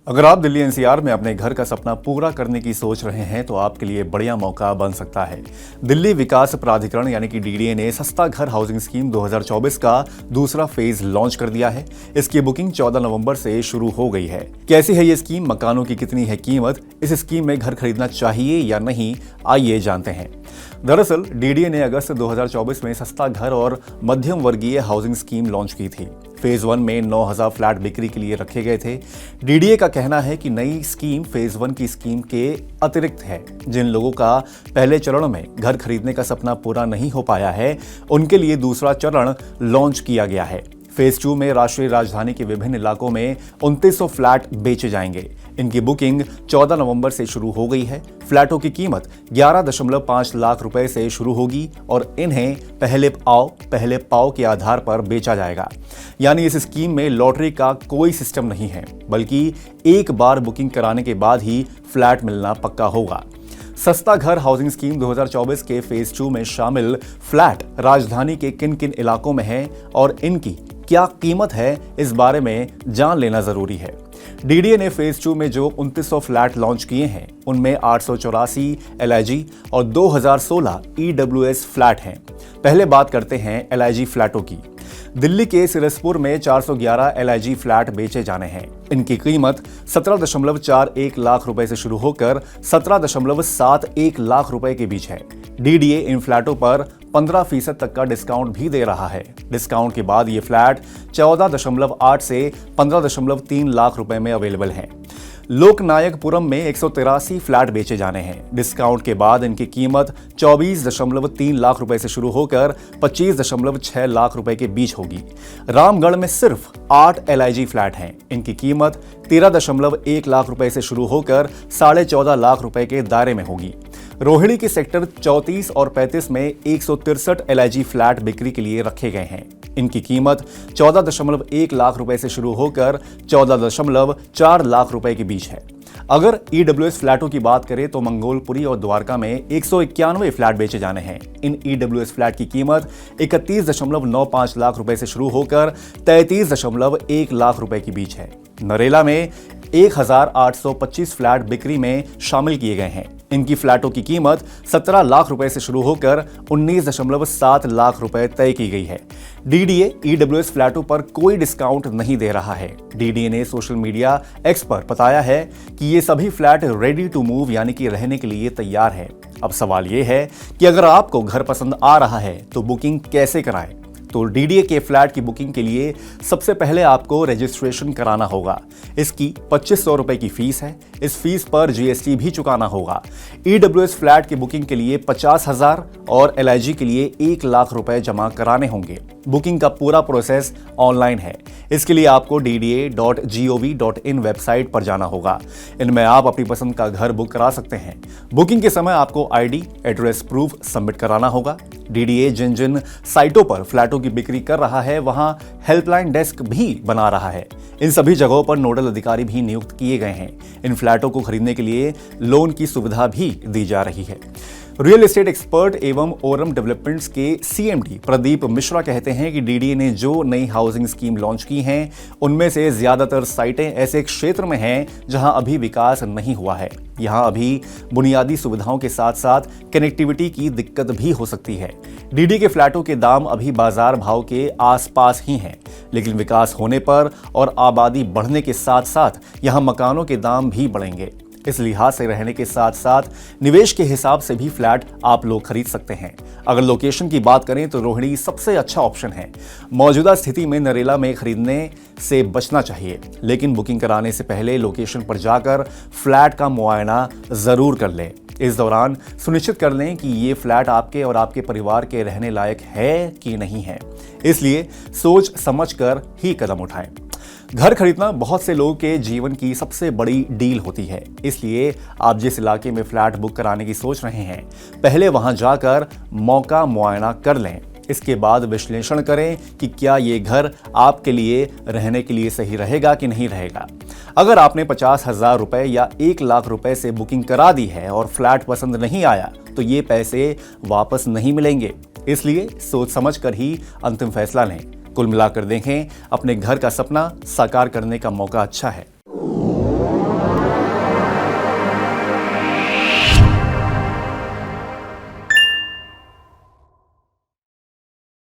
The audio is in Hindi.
अगर आप दिल्ली एनसीआर में अपने घर का सपना पूरा करने की सोच रहे हैं तो आपके लिए बढ़िया मौका बन सकता है। दिल्ली विकास प्राधिकरण यानी कि डीडीए ने सस्ता घर हाउसिंग स्कीम 2024 का दूसरा फेज लॉन्च कर दिया है। इसकी बुकिंग 14 नवंबर से शुरू हो गई है। कैसी है ये स्कीम, मकानों की कितनी है कीमत, इस स्कीम में घर खरीदना चाहिए या नहीं, आइए जानते हैं। दरअसल डीडीए ने अगस्त 2024 में सस्ता घर और मध्यम वर्गीय हाउसिंग स्कीम लॉन्च की थी। फेज 1 में 9000 फ्लैट बिक्री के लिए रखे गए थे। डीडीए का कहना है कि नई स्कीम फेज 1 की स्कीम के अतिरिक्त है। जिन लोगों का पहले चरण में घर खरीदने का सपना पूरा नहीं हो पाया है, उनके लिए दूसरा चरण लॉन्च किया गया है। फेज 2 में राष्ट्रीय राजधानी के विभिन्न इलाकों में 2900 फ्लैट बेचे जाएंगे। इनकी बुकिंग 14 नवंबर से शुरू हो गई है। फ्लैटों की कीमत 11.5 लाख रुपए से शुरू होगी और इन्हें पहले आओ पहले पाओ के आधार पर बेचा जाएगा। यानी इस स्कीम में लॉटरी का कोई सिस्टम नहीं है, बल्कि एक बार बुकिंग कराने के बाद ही फ्लैट मिलना पक्का होगा। सस्ता घर हाउसिंग स्कीम 2024 के फेज 2 में शामिल फ्लैट राजधानी के किन किन इलाकों में हैं और इनकी क्या कीमत है, इस बारे में जान लेना जरूरी है। डीडीए ने फेज 2 में जो 2900 फ्लैट लॉन्च किए हैं, उनमें 884 एलआईजी और 2016 ईडब्ल्यूएस फ्लैट हैं। पहले बात करते हैं एलआईजी फ्लैटों की। दिल्ली के सिरसपुर में 411 एलआईजी फ्लैट बेचे जाने हैं। इनकी कीमत 17.41 लाख रुपए से शुरू होकर 17.71 लाख रुपए के बीच है। डीडीए इन फ्लैटों पर 15% तक का डिस्काउंट भी दे रहा है। डिस्काउंट के बाद ये फ्लैट 14.8 से 15.3 लाख रुपए में अवेलेबल हैं। लोकनायकपुरम में 183 फ्लैट बेचे जाने हैं। डिस्काउंट के बाद इनकी कीमत 24.3 लाख रुपए से शुरू होकर 25.6 लाख रुपए के बीच होगी। रामगढ़ में सिर्फ 8 एलआईजी फ्लैट हैं। इनकी कीमत 13.1 लाख रुपए से शुरू होकर 14.5 लाख रुपए के दायरे में होगी। रोहिणी के सेक्टर 34 और 35 में 163 एलआईजी फ्लैट बिक्री के लिए रखे गए हैं। इनकी कीमत 14.1 लाख रुपए से शुरू होकर 14.4 लाख रुपए के बीच है। अगर ईडब्ल्यूएस फ्लैटों की बात करें तो मंगोलपुरी और द्वारका में 191 फ्लैट बेचे जाने हैं। इन ईडब्ल्यूएस फ्लैट की कीमत 31.95 लाख रुपए से शुरू होकर 33.1 लाख रुपए के बीच है। नरेला में 1825 फ्लैट बिक्री में शामिल किए गए हैं। इनकी फ्लैटों की कीमत 17 लाख रुपए से शुरू होकर 19.7 लाख रुपए तय की गई है। डीडीए ईडब्ल्यूएस फ्लैटों पर कोई डिस्काउंट नहीं दे रहा है। डीडीए ने सोशल मीडिया एक्स पर बताया है कि ये सभी फ्लैट रेडी टू मूव यानी कि रहने के लिए तैयार है। अब सवाल ये है कि अगर आपको घर पसंद आ रहा है तो बुकिंग कैसे कराएं? तो डीडीए के फ्लैट की बुकिंग के लिए सबसे पहले आपको रजिस्ट्रेशन कराना होगा। इसकी 2500 रुपए की फीस है। इस फीस पर जीएसटी भी चुकाना होगा। ईडब्ल्यूएस फ्लैट की बुकिंग के लिए 50,000 और एलआईजी के लिए 1 लाख रुपए जमा कराने होंगे। बुकिंग का पूरा प्रोसेस ऑनलाइन है। इसके लिए आपको dda.gov.in वेबसाइट पर जाना होगा। इनमें आप अपनी पसंद का घर बुक करा सकते हैं। बुकिंग के समय आपको आईडी, एड्रेस प्रूफ सबमिट कराना होगा। डीडीए जिन जिन साइटों पर फ्लैटों की बिक्री कर रहा है, वहां हेल्पलाइन डेस्क भी बना रहा है। इन सभी जगहों पर नोडल अधिकारी भी नियुक्त किए गए हैं। इन फ्लैटों को खरीदने के लिए लोन की सुविधा भी दी जा रही है। रियल एस्टेट एक्सपर्ट एवं ओरम डेवलपमेंट्स के सीएमडी प्रदीप मिश्रा कहते हैं कि डीडीए ने जो नई हाउसिंग स्कीम लॉन्च की हैं, उनमें से ज्यादातर साइटें ऐसे क्षेत्र में हैं जहां अभी विकास नहीं हुआ है। यहां अभी बुनियादी सुविधाओं के साथ साथ कनेक्टिविटी की दिक्कत भी हो सकती है। डीडीए के फ्लैटों के दाम अभी बाजार भाव के आसपास ही हैं, लेकिन विकास होने पर और आबादी बढ़ने के साथ साथ यहां मकानों के दाम भी बढ़ेंगे। इस लिहाज से रहने के साथ साथ निवेश के हिसाब से भी फ्लैट आप लोग खरीद सकते हैं। अगर लोकेशन की बात करें तो रोहिणी सबसे अच्छा ऑप्शन है। मौजूदा स्थिति में नरेला में खरीदने से बचना चाहिए, लेकिन बुकिंग कराने से पहले लोकेशन पर जाकर फ्लैट का मुआयना जरूर कर लें। इस दौरान सुनिश्चित कर लें कि ये फ्लैट आपके और आपके परिवार के रहने लायक है कि नहीं है। इसलिए सोच समझकर ही कदम उठाएं। घर खरीदना बहुत से लोगों के जीवन की सबसे बड़ी डील होती है। इसलिए आप जिस इलाके में फ्लैट बुक कराने की सोच रहे हैं, पहले वहां जाकर मौका मुआयना कर लें। इसके बाद विश्लेषण करें कि क्या ये घर आपके लिए रहने के लिए सही रहेगा कि नहीं रहेगा। अगर आपने 50,000 रुपए या 1 लाख रुपए से बुकिंग करा दी है और फ्लैट पसंद नहीं आया, तो ये पैसे वापस नहीं मिलेंगे। इसलिए सोच समझ कर ही अंतिम फैसला लें। कुल मिलाकर देखें, अपने घर का सपना साकार करने का मौका अच्छा है।